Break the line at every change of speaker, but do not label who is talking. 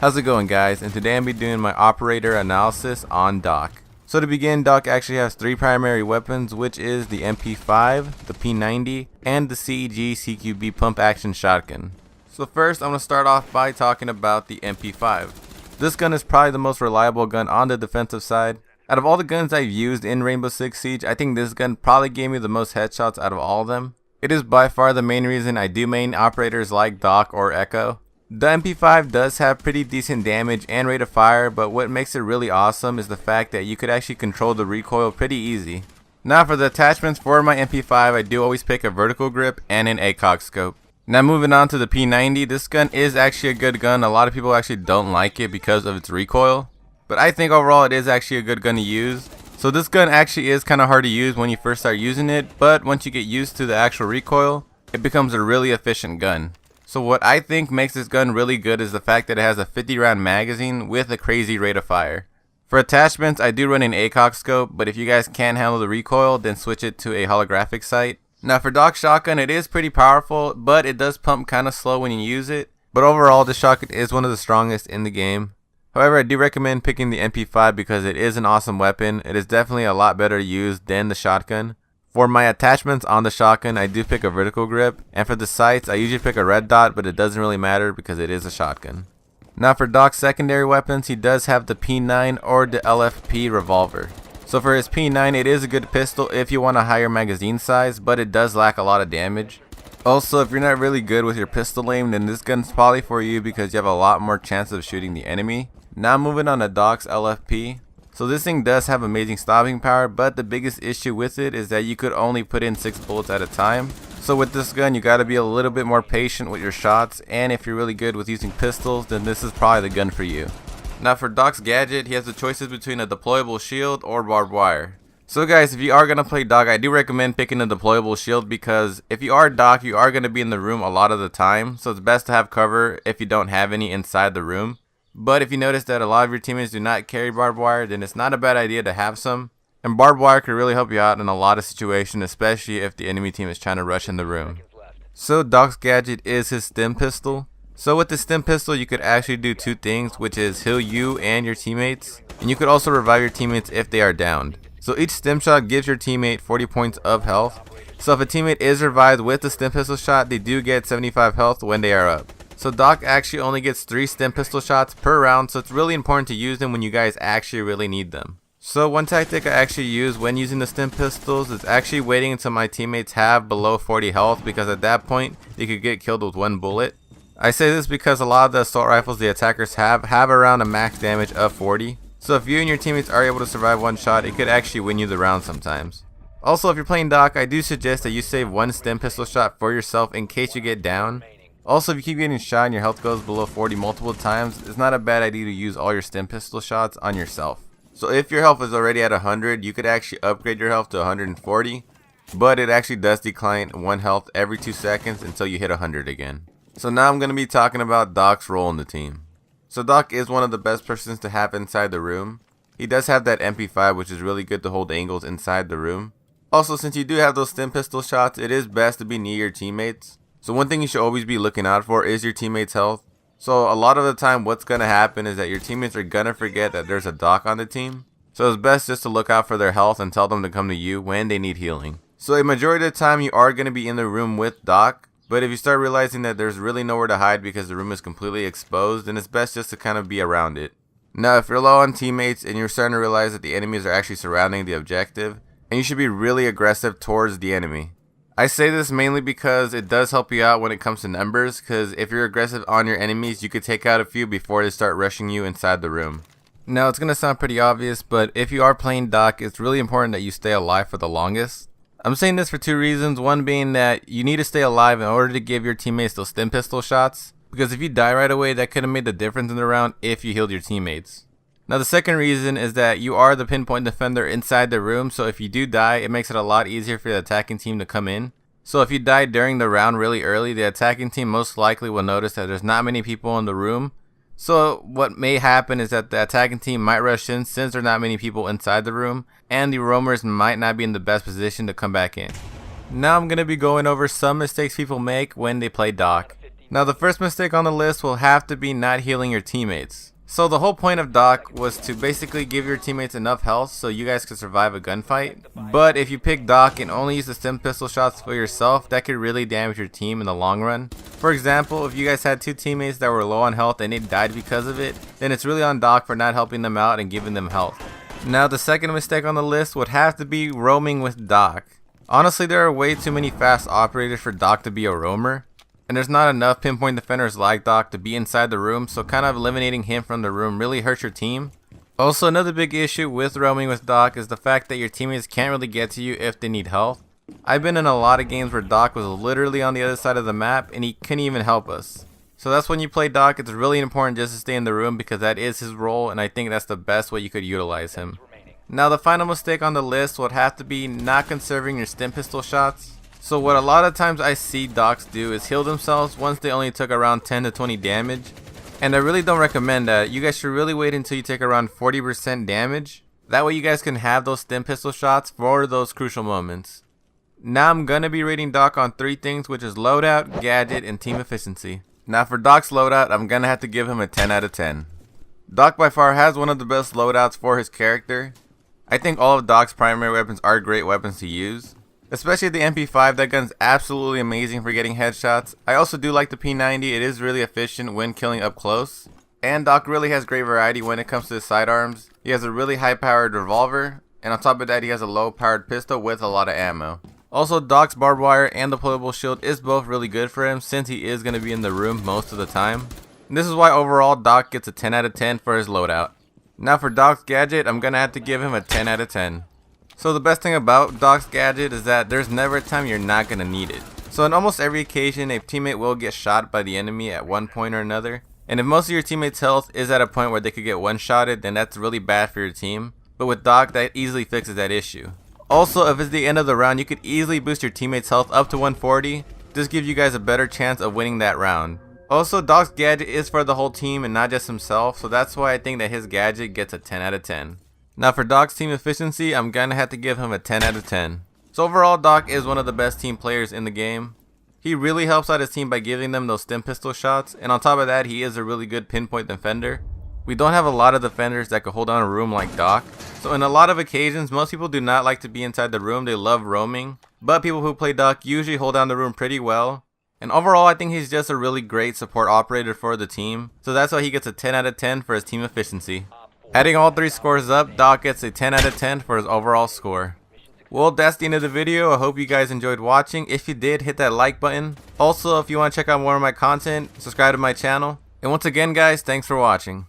How's it going, guys? And today I'm be doing my operator analysis on Doc. So to begin, Doc actually has three primary weapons, which is the MP5, the P90, and the CEG CQB pump action shotgun. So first I'm going to start off by talking about the MP5. This gun is probably the most reliable gun on the defensive side. Out of all the guns I've used in Rainbow Six Siege, I think this gun probably gave me the most headshots out of all of them. It is by far the main reason I do main operators like Doc or Echo. The MP5 does have pretty decent damage and rate of fire, but what makes it really awesome is the fact that you could actually control the recoil pretty easy. Now for the attachments for my MP5, I do always pick a vertical grip and an ACOG scope. Now moving on to the P90, this gun is actually a good gun. A lot of people actually don't like it because of its recoil, but I think overall it is actually a good gun to use. So this gun actually is kind of hard to use when you first start using it, but once you get used to the actual recoil, it becomes a really efficient gun. So what I think makes this gun really good is the fact that it has a 50 round magazine with a crazy rate of fire. For attachments, I do run an ACOG scope, but if you guys can't handle the recoil, then switch it to a holographic sight. Now for Doc shotgun, it is pretty powerful, but it does pump kind of slow when you use it. But overall, the shotgun is one of the strongest in the game. However, I do recommend picking the MP5 because it is an awesome weapon. It is definitely a lot better to use than the shotgun. For my attachments on the shotgun, I do pick a vertical grip, and for the sights, I usually pick a red dot, but it doesn't really matter because it is a shotgun. Now for Doc's secondary weapons, he does have the P9 or the LFP revolver. So for his P9, it is a good pistol if you want a higher magazine size, but it does lack a lot of damage. Also, if you're not really good with your pistol aim, then this gun's probably for you because you have a lot more chance of shooting the enemy. Now moving on to Doc's LFP. So this thing does have amazing stopping power, but the biggest issue with it is that you could only put in 6 bullets at a time. So with this gun, you gotta be a little bit more patient with your shots, and if you're really good with using pistols, then this is probably the gun for you. Now for Doc's gadget, he has the choices between a deployable shield or barbed wire. So guys, if you are gonna play Doc, I do recommend picking a deployable shield because if you are Doc, you are gonna be in the room a lot of the time, so it's best to have cover if you don't have any inside the room. But if you notice that a lot of your teammates do not carry barbed wire, then it's not a bad idea to have some. And barbed wire could really help you out in a lot of situations, especially if the enemy team is trying to rush in the room. So Doc's gadget is his stim pistol. So with the stim pistol, you could actually do two things, which is heal you and your teammates. And you could also revive your teammates if they are downed. So each stim shot gives your teammate 40 points of health. So if a teammate is revived with the stim pistol shot, they do get 75 health when they are up. So Doc actually only gets 3 stim pistol shots per round, so it's really important to use them when you guys actually really need them. So one tactic I actually use when using the stim pistols is actually waiting until my teammates have below 40 health, because at that point they could get killed with 1 bullet. I say this because a lot of the assault rifles the attackers have around a max damage of 40. So if you and your teammates are able to survive 1 shot, it could actually win you the round sometimes. Also, if you're playing Doc, I do suggest that you save 1 stim pistol shot for yourself in case you get down. Also, if you keep getting shot and your health goes below 40 multiple times, it's not a bad idea to use all your stim pistol shots on yourself. So if your health is already at 100, you could actually upgrade your health to 140, but it actually does decline 1 health every 2 seconds until you hit 100 again. So now I'm going to be talking about Doc's role in the team. So Doc is one of the best persons to have inside the room. He does have that MP5, which is really good to hold angles inside the room. Also, since you do have those stim pistol shots, it is best to be near your teammates. So one thing you should always be looking out for is your teammates' health. So a lot of the time what's going to happen is that your teammates are going to forget that there's a Doc on the team. So it's best just to look out for their health and tell them to come to you when they need healing. So a majority of the time you are going to be in the room with Doc. But if you start realizing that there's really nowhere to hide because the room is completely exposed, then it's best just to kind of be around it. Now if you're low on teammates and you're starting to realize that the enemies are actually surrounding the objective, and you should be really aggressive towards the enemy. I say this mainly because it does help you out when it comes to numbers, because if you're aggressive on your enemies, you could take out a few before they start rushing you inside the room. Now it's going to sound pretty obvious, but if you are playing Doc, it's really important that you stay alive for the longest. I'm saying this for 2 reasons, one being that you need to stay alive in order to give your teammates those stim pistol shots, because if you die right away, that could have made the difference in the round if you healed your teammates. Now the second reason is that you are the pinpoint defender inside the room, so if you do die, it makes it a lot easier for the attacking team to come in. So if you die during the round really early, the attacking team most likely will notice that there's not many people in the room. So what may happen is that the attacking team might rush in since there are not many people inside the room, and the roamers might not be in the best position to come back in. Now I'm going to be going over some mistakes people make when they play Doc. Now the first mistake on the list will have to be not healing your teammates. So the whole point of Doc was to basically give your teammates enough health so you guys could survive a gunfight. But if you pick Doc and only use the stim pistol shots for yourself, that could really damage your team in the long run. For example, if you guys had two teammates that were low on health and they died because of it, then it's really on Doc for not helping them out and giving them health. Now the second mistake on the list would have to be roaming with Doc. Honestly, there are way too many fast operators for Doc to be a roamer. And there's not enough pinpoint defenders like Doc to be inside the room, so kind of eliminating him from the room really hurts your team. Also, another big issue with roaming with Doc is the fact that your teammates can't really get to you if they need health. I've been in a lot of games where Doc was literally on the other side of the map and he couldn't even help us. So that's when you play Doc, it's really important just to stay in the room because that is his role, and I think that's the best way you could utilize him. Now the final mistake on the list would have to be not conserving your stim pistol shots. So what a lot of times I see Docs do is heal themselves once they only took around 10 to 20 damage. And I really don't recommend that. You guys should really wait until you take around 40% damage. That way you guys can have those stim pistol shots for those crucial moments. Now I'm gonna be rating Doc on 3 things, which is loadout, gadget, and team efficiency. Now for Doc's loadout, I'm gonna have to give him a 10 out of 10. Doc by far has one of the best loadouts for his character. I think all of Doc's primary weapons are great weapons to use. Especially the MP5, that gun's absolutely amazing for getting headshots. I also do like the P90, it is really efficient when killing up close. And Doc really has great variety when it comes to his sidearms. He has a really high powered revolver, and on top of that he has a low powered pistol with a lot of ammo. Also, Doc's barbed wire and deployable shield is both really good for him since he is going to be in the room most of the time. And this is why overall Doc gets a 10 out of 10 for his loadout. Now for Doc's gadget, I'm going to have to give him a 10 out of 10. So the best thing about Doc's gadget is that there's never a time you're not going to need it. So in almost every occasion, a teammate will get shot by the enemy at one point or another. And if most of your teammates' health is at a point where they could get one-shotted, then that's really bad for your team. But with Doc, that easily fixes that issue. Also, if it's the end of the round, you could easily boost your teammates' health up to 140. This gives you guys a better chance of winning that round. Also, Doc's gadget is for the whole team and not just himself, so that's why I think that his gadget gets a 10 out of 10. Now for Doc's team efficiency, I'm gonna have to give him a 10 out of 10. So overall, Doc is one of the best team players in the game. He really helps out his team by giving them those stim pistol shots, and on top of that, he is a really good pinpoint defender. We don't have a lot of defenders that could hold down a room like Doc. So in a lot of occasions, most people do not like to be inside the room, they love roaming. But people who play Doc usually hold down the room pretty well. And overall, I think he's just a really great support operator for the team. So that's why he gets a 10 out of 10 for his team efficiency. Adding all 3 scores up, Doc gets a 10 out of 10 for his overall score. Well, that's the end of the video. I hope you guys enjoyed watching. If you did, hit that like button. Also, if you want to check out more of my content, subscribe to my channel. And once again, guys, thanks for watching.